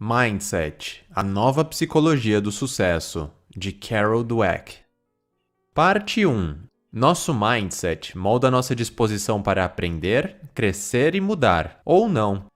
Mindset, a nova psicologia do sucesso, de Carol Dweck. Parte 1. Nosso mindset molda nossa disposição para aprender, crescer e mudar, ou não.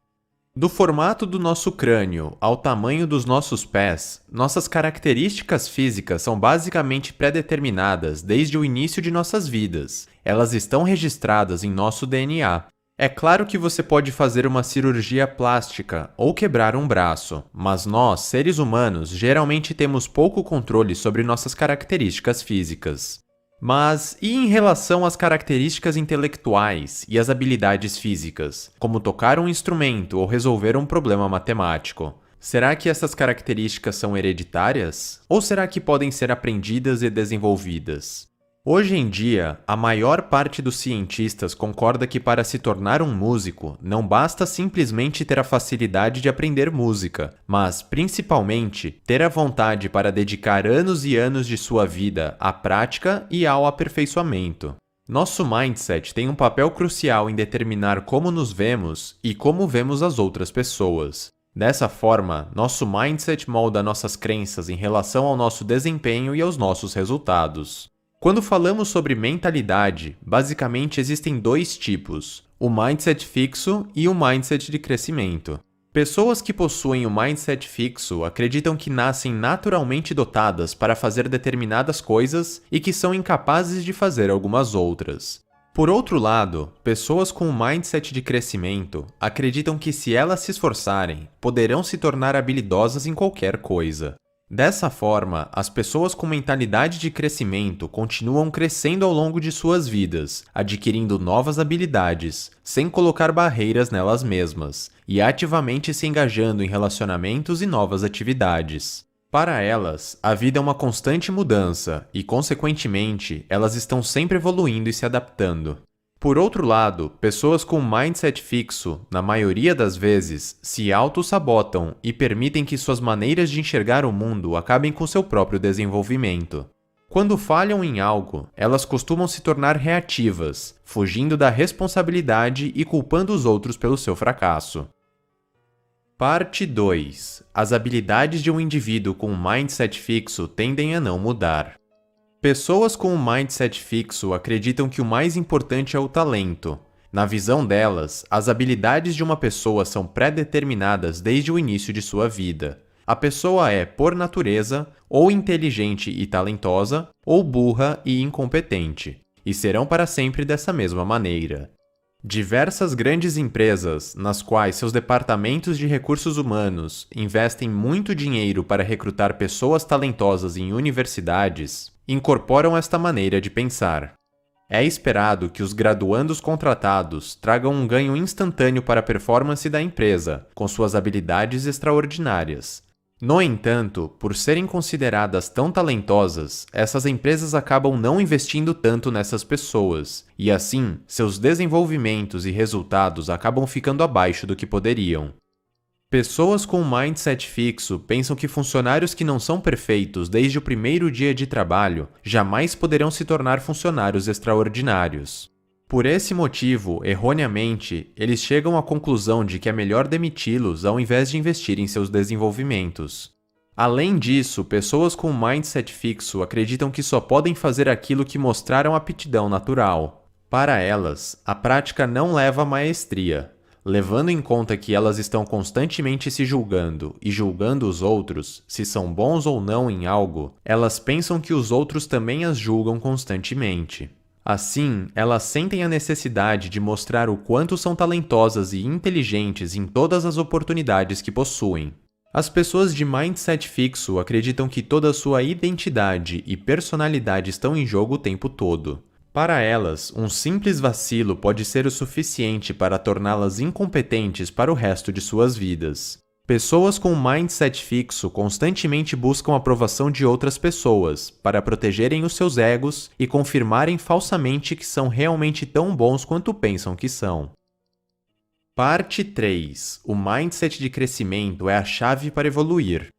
Do formato do nosso crânio ao tamanho dos nossos pés, nossas características físicas são basicamente pré-determinadas desde o início de nossas vidas. Elas estão registradas em nosso DNA. É claro que você pode fazer uma cirurgia plástica ou quebrar um braço, mas nós, seres humanos, geralmente temos pouco controle sobre nossas características físicas. Mas e em relação às características intelectuais e às habilidades físicas, como tocar um instrumento ou resolver um problema matemático? Será que essas características são hereditárias? Ou será que podem ser aprendidas e desenvolvidas? Hoje em dia, a maior parte dos cientistas concorda que para se tornar um músico, não basta simplesmente ter a facilidade de aprender música, mas, principalmente, ter a vontade para dedicar anos e anos de sua vida à prática e ao aperfeiçoamento. Nosso mindset tem um papel crucial em determinar como nos vemos e como vemos as outras pessoas. Dessa forma, nosso mindset molda nossas crenças em relação ao nosso desempenho e aos nossos resultados. Quando falamos sobre mentalidade, basicamente existem dois tipos, o mindset fixo e o mindset de crescimento. Pessoas que possuem o mindset fixo acreditam que nascem naturalmente dotadas para fazer determinadas coisas e que são incapazes de fazer algumas outras. Por outro lado, pessoas com o mindset de crescimento acreditam que se elas se esforçarem, poderão se tornar habilidosas em qualquer coisa. Dessa forma, as pessoas com mentalidade de crescimento continuam crescendo ao longo de suas vidas, adquirindo novas habilidades, sem colocar barreiras nelas mesmas, e ativamente se engajando em relacionamentos e novas atividades. Para elas, a vida é uma constante mudança e, consequentemente, elas estão sempre evoluindo e se adaptando. Por outro lado, pessoas com mindset fixo, na maioria das vezes, se auto-sabotam e permitem que suas maneiras de enxergar o mundo acabem com seu próprio desenvolvimento. Quando falham em algo, elas costumam se tornar reativas, fugindo da responsabilidade e culpando os outros pelo seu fracasso. Parte 2. As habilidades de um indivíduo com mindset fixo tendem a não mudar. Pessoas com um mindset fixo acreditam que o mais importante é o talento. Na visão delas, as habilidades de uma pessoa são pré-determinadas desde o início de sua vida. A pessoa é, por natureza, ou inteligente e talentosa, ou burra e incompetente, e serão para sempre dessa mesma maneira. Diversas grandes empresas, nas quais seus departamentos de recursos humanos investem muito dinheiro para recrutar pessoas talentosas em universidades, incorporam esta maneira de pensar. É esperado que os graduandos contratados tragam um ganho instantâneo para a performance da empresa, com suas habilidades extraordinárias. No entanto, por serem consideradas tão talentosas, essas empresas acabam não investindo tanto nessas pessoas, e assim, seus desenvolvimentos e resultados acabam ficando abaixo do que poderiam. Pessoas com um mindset fixo pensam que funcionários que não são perfeitos desde o primeiro dia de trabalho jamais poderão se tornar funcionários extraordinários. Por esse motivo, erroneamente, eles chegam à conclusão de que é melhor demiti-los ao invés de investir em seus desenvolvimentos. Além disso, pessoas com um mindset fixo acreditam que só podem fazer aquilo que mostraram aptidão natural. Para elas, a prática não leva à maestria. Levando em conta que elas estão constantemente se julgando e julgando os outros, se são bons ou não em algo, elas pensam que os outros também as julgam constantemente. Assim, elas sentem a necessidade de mostrar o quanto são talentosas e inteligentes em todas as oportunidades que possuem. As pessoas de mindset fixo acreditam que toda a sua identidade e personalidade estão em jogo o tempo todo. Para elas, um simples vacilo pode ser o suficiente para torná-las incompetentes para o resto de suas vidas. Pessoas com um mindset fixo constantemente buscam a aprovação de outras pessoas para protegerem os seus egos e confirmarem falsamente que são realmente tão bons quanto pensam que são. Parte 3. O mindset de crescimento é a chave para evoluir.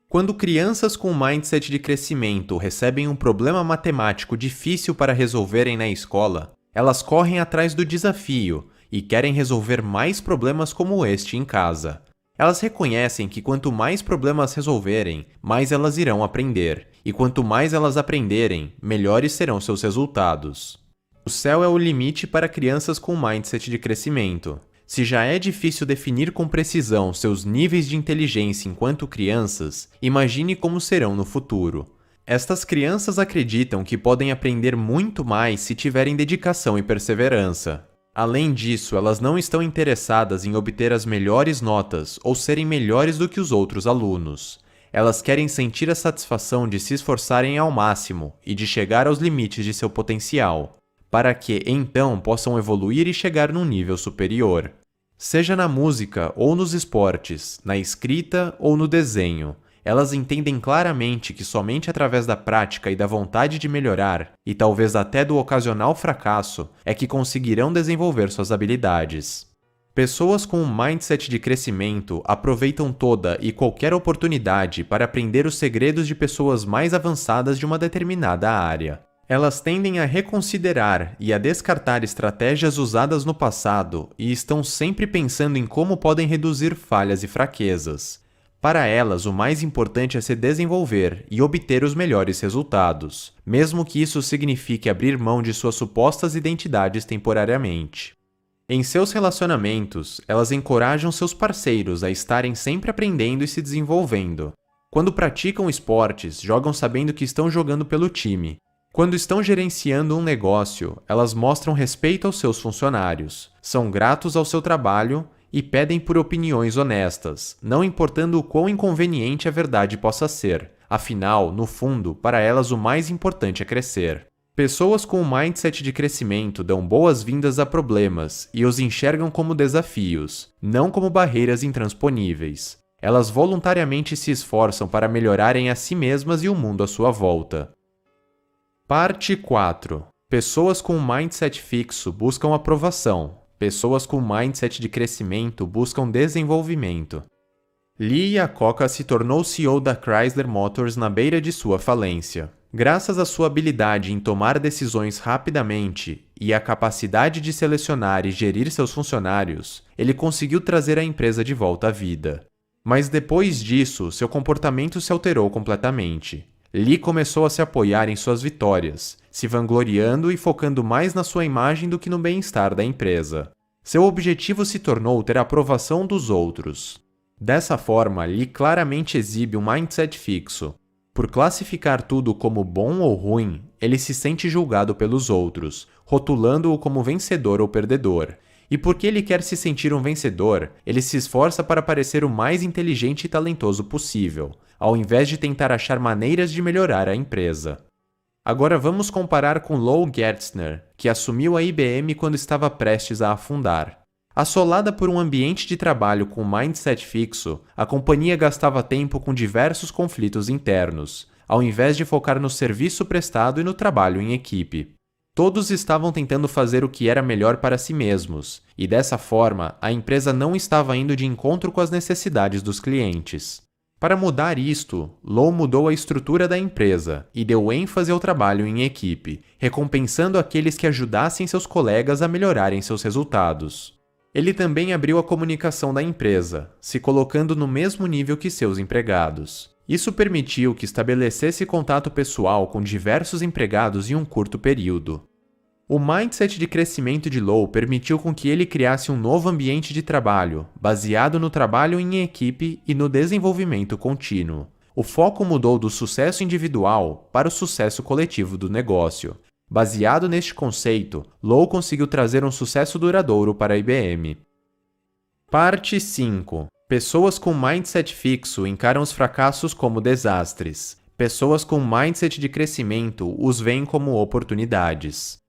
Quando crianças com mindset de crescimento recebem um problema matemático difícil para resolverem na escola, elas correm atrás do desafio e querem resolver mais problemas como este em casa. Elas reconhecem que quanto mais problemas resolverem, mais elas irão aprender, e quanto mais elas aprenderem, melhores serão seus resultados. O céu é o limite para crianças com mindset de crescimento. Se já é difícil definir com precisão seus níveis de inteligência enquanto crianças, imagine como serão no futuro. Estas crianças acreditam que podem aprender muito mais se tiverem dedicação e perseverança. Além disso, elas não estão interessadas em obter as melhores notas ou serem melhores do que os outros alunos. Elas querem sentir a satisfação de se esforçarem ao máximo e de chegar aos limites de seu potencial, para que, então, possam evoluir e chegar num nível superior. Seja na música ou nos esportes, na escrita ou no desenho, elas entendem claramente que somente através da prática e da vontade de melhorar, e talvez até do ocasional fracasso, é que conseguirão desenvolver suas habilidades. Pessoas com um mindset de crescimento aproveitam toda e qualquer oportunidade para aprender os segredos de pessoas mais avançadas de uma determinada área. Elas tendem a reconsiderar e a descartar estratégias usadas no passado e estão sempre pensando em como podem reduzir falhas e fraquezas. Para elas, o mais importante é se desenvolver e obter os melhores resultados, mesmo que isso signifique abrir mão de suas supostas identidades temporariamente. Em seus relacionamentos, elas encorajam seus parceiros a estarem sempre aprendendo e se desenvolvendo. Quando praticam esportes, jogam sabendo que estão jogando pelo time. Quando estão gerenciando um negócio, elas mostram respeito aos seus funcionários, são gratos ao seu trabalho e pedem por opiniões honestas, não importando o quão inconveniente a verdade possa ser. Afinal, no fundo, para elas o mais importante é crescer. Pessoas com um mindset de crescimento dão boas-vindas a problemas e os enxergam como desafios, não como barreiras intransponíveis. Elas voluntariamente se esforçam para melhorarem a si mesmas e o mundo à sua volta. Parte 4. Pessoas com um mindset fixo buscam aprovação. Pessoas com mindset de crescimento buscam desenvolvimento. Lee Iacocca se tornou CEO da Chrysler Motors na beira de sua falência. Graças à sua habilidade em tomar decisões rapidamente e à capacidade de selecionar e gerir seus funcionários, ele conseguiu trazer a empresa de volta à vida. Mas depois disso, seu comportamento se alterou completamente. Lee começou a se apoiar em suas vitórias, se vangloriando e focando mais na sua imagem do que no bem-estar da empresa. Seu objetivo se tornou ter a aprovação dos outros. Dessa forma, Lee claramente exibe um mindset fixo. Por classificar tudo como bom ou ruim, ele se sente julgado pelos outros, rotulando-o como vencedor ou perdedor. E porque ele quer se sentir um vencedor, ele se esforça para parecer o mais inteligente e talentoso possível, ao invés de tentar achar maneiras de melhorar a empresa. Agora vamos comparar com Lowell Gerstner, que assumiu a IBM quando estava prestes a afundar. Assolada por um ambiente de trabalho com mindset fixo, a companhia gastava tempo com diversos conflitos internos, ao invés de focar no serviço prestado e no trabalho em equipe. Todos estavam tentando fazer o que era melhor para si mesmos, e dessa forma, a empresa não estava indo de encontro com as necessidades dos clientes. Para mudar isto, Lowell mudou a estrutura da empresa e deu ênfase ao trabalho em equipe, recompensando aqueles que ajudassem seus colegas a melhorarem seus resultados. Ele também abriu a comunicação da empresa, se colocando no mesmo nível que seus empregados. Isso permitiu que estabelecesse contato pessoal com diversos empregados em um curto período. O mindset de crescimento de Lowell permitiu com que ele criasse um novo ambiente de trabalho, baseado no trabalho em equipe e no desenvolvimento contínuo. O foco mudou do sucesso individual para o sucesso coletivo do negócio. Baseado neste conceito, Lowell conseguiu trazer um sucesso duradouro para a IBM. Parte 5. Pessoas com mindset fixo encaram os fracassos como desastres. Pessoas com mindset de crescimento os veem como oportunidades.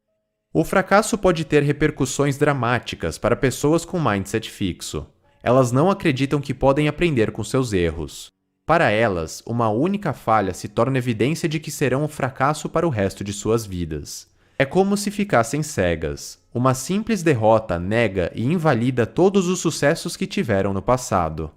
O fracasso pode ter repercussões dramáticas para pessoas com mindset fixo. Elas não acreditam que podem aprender com seus erros. Para elas, uma única falha se torna evidência de que serão um fracasso para o resto de suas vidas. É como se ficassem cegas. Uma simples derrota nega e invalida todos os sucessos que tiveram no passado.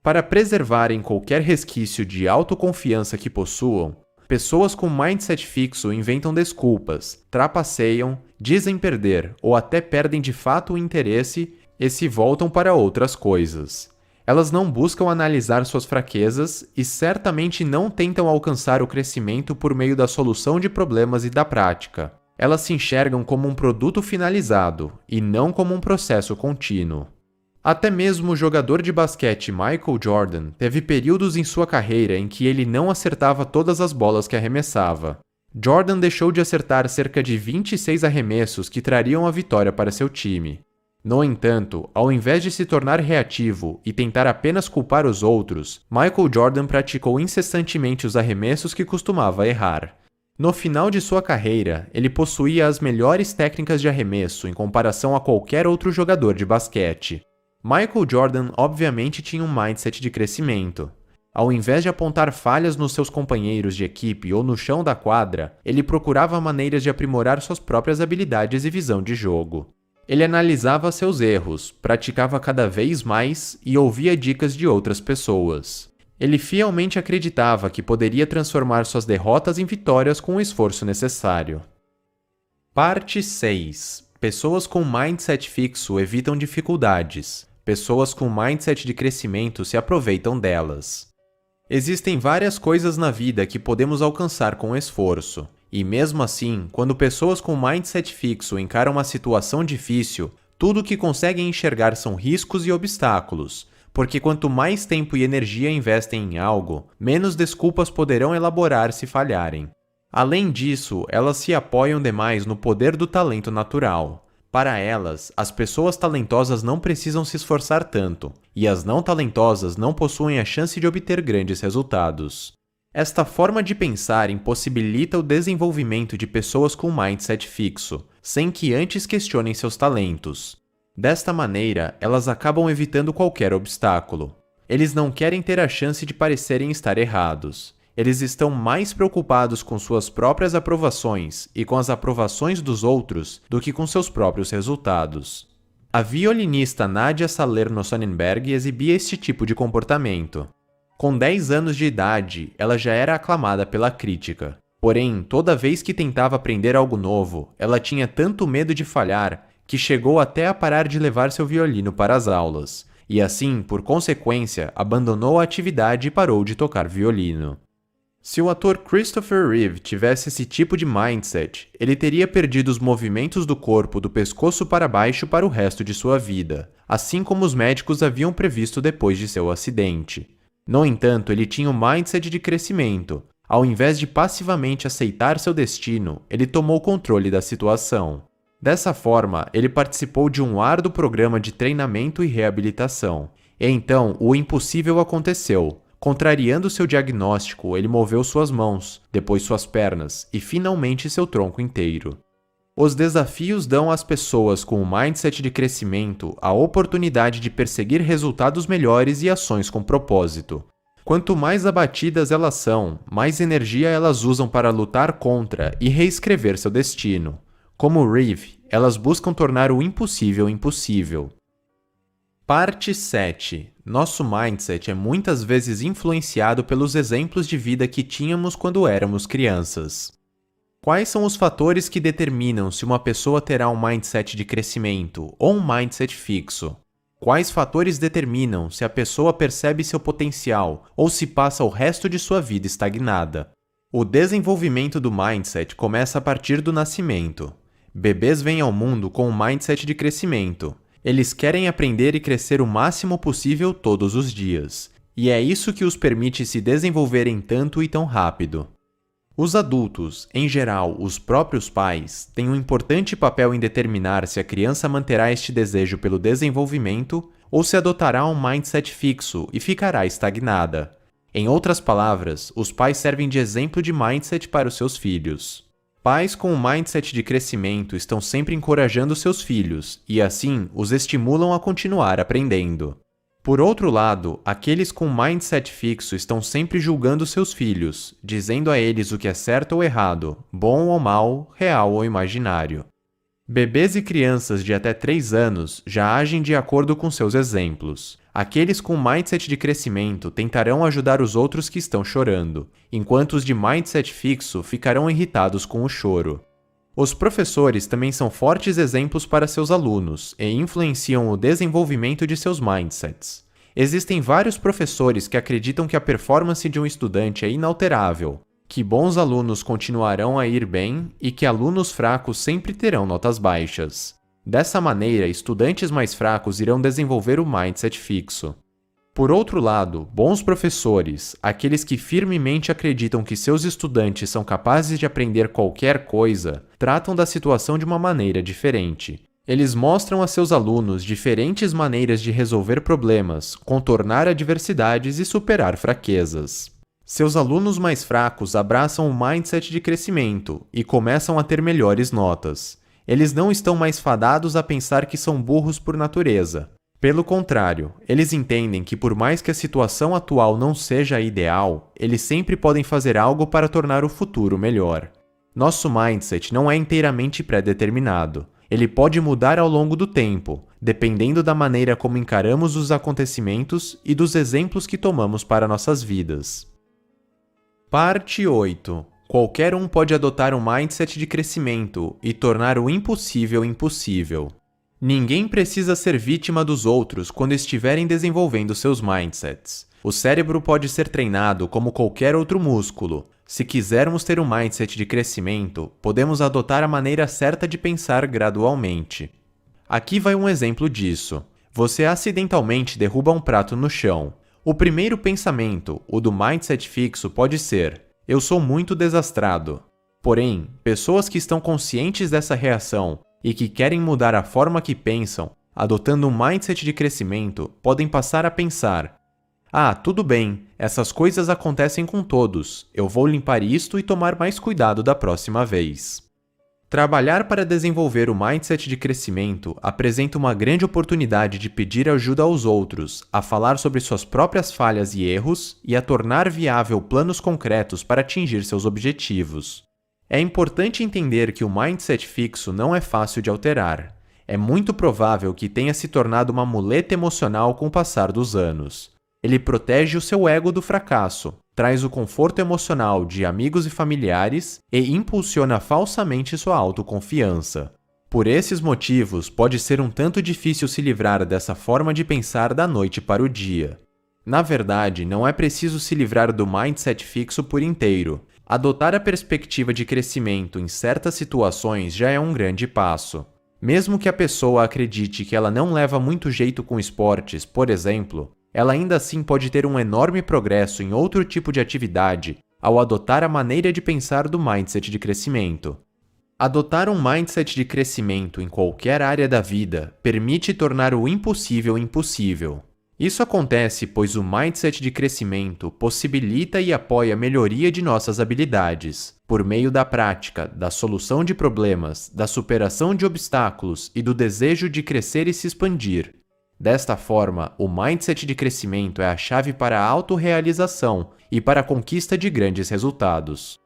Para preservarem qualquer resquício de autoconfiança que possuam, pessoas com mindset fixo inventam desculpas, trapaceiam, dizem perder ou até perdem de fato o interesse e se voltam para outras coisas. Elas não buscam analisar suas fraquezas e certamente não tentam alcançar o crescimento por meio da solução de problemas e da prática. Elas se enxergam como um produto finalizado e não como um processo contínuo. Até mesmo o jogador de basquete Michael Jordan teve períodos em sua carreira em que ele não acertava todas as bolas que arremessava. Jordan deixou de acertar cerca de 26 arremessos que trariam a vitória para seu time. No entanto, ao invés de se tornar reativo e tentar apenas culpar os outros, Michael Jordan praticou incessantemente os arremessos que costumava errar. No final de sua carreira, ele possuía as melhores técnicas de arremesso em comparação a qualquer outro jogador de basquete. Michael Jordan obviamente tinha um mindset de crescimento. Ao invés de apontar falhas nos seus companheiros de equipe ou no chão da quadra, ele procurava maneiras de aprimorar suas próprias habilidades e visão de jogo. Ele analisava seus erros, praticava cada vez mais e ouvia dicas de outras pessoas. Ele fielmente acreditava que poderia transformar suas derrotas em vitórias com o esforço necessário. Parte 6. Pessoas com mindset fixo evitam dificuldades. Pessoas com mindset de crescimento se aproveitam delas. Existem várias coisas na vida que podemos alcançar com esforço. E mesmo assim, quando pessoas com mindset fixo encaram uma situação difícil, tudo o que conseguem enxergar são riscos e obstáculos, porque quanto mais tempo e energia investem em algo, menos desculpas poderão elaborar se falharem. Além disso, elas se apoiam demais no poder do talento natural. Para elas, as pessoas talentosas não precisam se esforçar tanto, e as não talentosas não possuem a chance de obter grandes resultados. Esta forma de pensar impossibilita o desenvolvimento de pessoas com mindset fixo, sem que antes questionem seus talentos. Desta maneira, elas acabam evitando qualquer obstáculo. Eles não querem ter a chance de parecerem estar errados. Eles estão mais preocupados com suas próprias aprovações e com as aprovações dos outros do que com seus próprios resultados. A violinista Nadia Salerno-Sonnenberg exibia este tipo de comportamento. Com 10 anos de idade, ela já era aclamada pela crítica. Porém, toda vez que tentava aprender algo novo, ela tinha tanto medo de falhar que chegou até a parar de levar seu violino para as aulas, e assim, por consequência, abandonou a atividade e parou de tocar violino. Se o ator Christopher Reeve tivesse esse tipo de mindset, ele teria perdido os movimentos do corpo do pescoço para baixo para o resto de sua vida, assim como os médicos haviam previsto depois de seu acidente. No entanto, ele tinha um mindset de crescimento. Ao invés de passivamente aceitar seu destino, ele tomou controle da situação. Dessa forma, ele participou de um árduo programa de treinamento e reabilitação. E então, o impossível aconteceu. Contrariando seu diagnóstico, ele moveu suas mãos, depois suas pernas e finalmente seu tronco inteiro. Os desafios dão às pessoas com o mindset de crescimento a oportunidade de perseguir resultados melhores e ações com propósito. Quanto mais abatidas elas são, mais energia elas usam para lutar contra e reescrever seu destino. Como Reeve, elas buscam tornar o impossível impossível. Parte 7. Nosso mindset é muitas vezes influenciado pelos exemplos de vida que tínhamos quando éramos crianças. Quais são os fatores que determinam se uma pessoa terá um mindset de crescimento ou um mindset fixo? Quais fatores determinam se a pessoa percebe seu potencial ou se passa o resto de sua vida estagnada? O desenvolvimento do mindset começa a partir do nascimento. Bebês vêm ao mundo com um mindset de crescimento. Eles querem aprender e crescer o máximo possível todos os dias, e é isso que os permite se desenvolverem tanto e tão rápido. Os adultos, em geral os próprios pais, têm um importante papel em determinar se a criança manterá este desejo pelo desenvolvimento ou se adotará um mindset fixo e ficará estagnada. Em outras palavras, os pais servem de exemplo de mindset para os seus filhos. Pais com um mindset de crescimento estão sempre encorajando seus filhos e, assim, os estimulam a continuar aprendendo. Por outro lado, aqueles com mindset fixo estão sempre julgando seus filhos, dizendo a eles o que é certo ou errado, bom ou mal, real ou imaginário. Bebês e crianças de até 3 anos já agem de acordo com seus exemplos. Aqueles com mindset de crescimento tentarão ajudar os outros que estão chorando, enquanto os de mindset fixo ficarão irritados com o choro. Os professores também são fortes exemplos para seus alunos e influenciam o desenvolvimento de seus mindsets. Existem vários professores que acreditam que a performance de um estudante é inalterável, que bons alunos continuarão a ir bem e que alunos fracos sempre terão notas baixas. Dessa maneira, estudantes mais fracos irão desenvolver o mindset fixo. Por outro lado, bons professores, aqueles que firmemente acreditam que seus estudantes são capazes de aprender qualquer coisa, tratam da situação de uma maneira diferente. Eles mostram a seus alunos diferentes maneiras de resolver problemas, contornar adversidades e superar fraquezas. Seus alunos mais fracos abraçam o mindset de crescimento e começam a ter melhores notas. Eles não estão mais fadados a pensar que são burros por natureza. Pelo contrário, eles entendem que por mais que a situação atual não seja a ideal, eles sempre podem fazer algo para tornar o futuro melhor. Nosso mindset não é inteiramente pré-determinado. Ele pode mudar ao longo do tempo, dependendo da maneira como encaramos os acontecimentos e dos exemplos que tomamos para nossas vidas. Parte 8. Qualquer um pode adotar um mindset de crescimento e tornar o impossível impossível. Ninguém precisa ser vítima dos outros quando estiverem desenvolvendo seus mindsets. O cérebro pode ser treinado como qualquer outro músculo. Se quisermos ter um mindset de crescimento, podemos adotar a maneira certa de pensar gradualmente. Aqui vai um exemplo disso. Você acidentalmente derruba um prato no chão. O primeiro pensamento, o do mindset fixo, pode ser: eu sou muito desastrado. Porém, pessoas que estão conscientes dessa reação e que querem mudar a forma que pensam, adotando um mindset de crescimento, podem passar a pensar: ah, tudo bem, essas coisas acontecem com todos, eu vou limpar isto e tomar mais cuidado da próxima vez. Trabalhar para desenvolver o mindset de crescimento apresenta uma grande oportunidade de pedir ajuda aos outros, a falar sobre suas próprias falhas e erros e a tornar viável planos concretos para atingir seus objetivos. É importante entender que o mindset fixo não é fácil de alterar. É muito provável que tenha se tornado uma muleta emocional com o passar dos anos. Ele protege o seu ego do fracasso, traz o conforto emocional de amigos e familiares e impulsiona falsamente sua autoconfiança. Por esses motivos, pode ser um tanto difícil se livrar dessa forma de pensar da noite para o dia. Na verdade, não é preciso se livrar do mindset fixo por inteiro. Adotar a perspectiva de crescimento em certas situações já é um grande passo. Mesmo que a pessoa acredite que ela não leva muito jeito com esportes, por exemplo, ela ainda assim pode ter um enorme progresso em outro tipo de atividade ao adotar a maneira de pensar do mindset de crescimento. Adotar um mindset de crescimento em qualquer área da vida permite tornar o impossível impossível. Isso acontece pois o mindset de crescimento possibilita e apoia a melhoria de nossas habilidades, por meio da prática, da solução de problemas, da superação de obstáculos e do desejo de crescer e se expandir. Desta forma, o mindset de crescimento é a chave para a autorrealização e para a conquista de grandes resultados.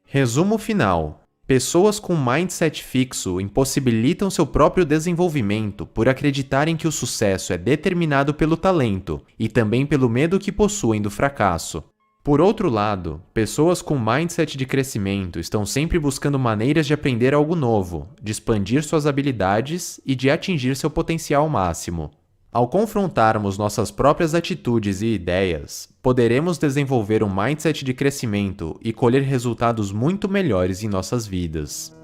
Resumo final. Pessoas com mindset fixo impossibilitam seu próprio desenvolvimento por acreditarem que o sucesso é determinado pelo talento e também pelo medo que possuem do fracasso. Por outro lado, pessoas com mindset de crescimento estão sempre buscando maneiras de aprender algo novo, de expandir suas habilidades e de atingir seu potencial máximo. Ao confrontarmos nossas próprias atitudes e ideias, poderemos desenvolver um mindset de crescimento e colher resultados muito melhores em nossas vidas.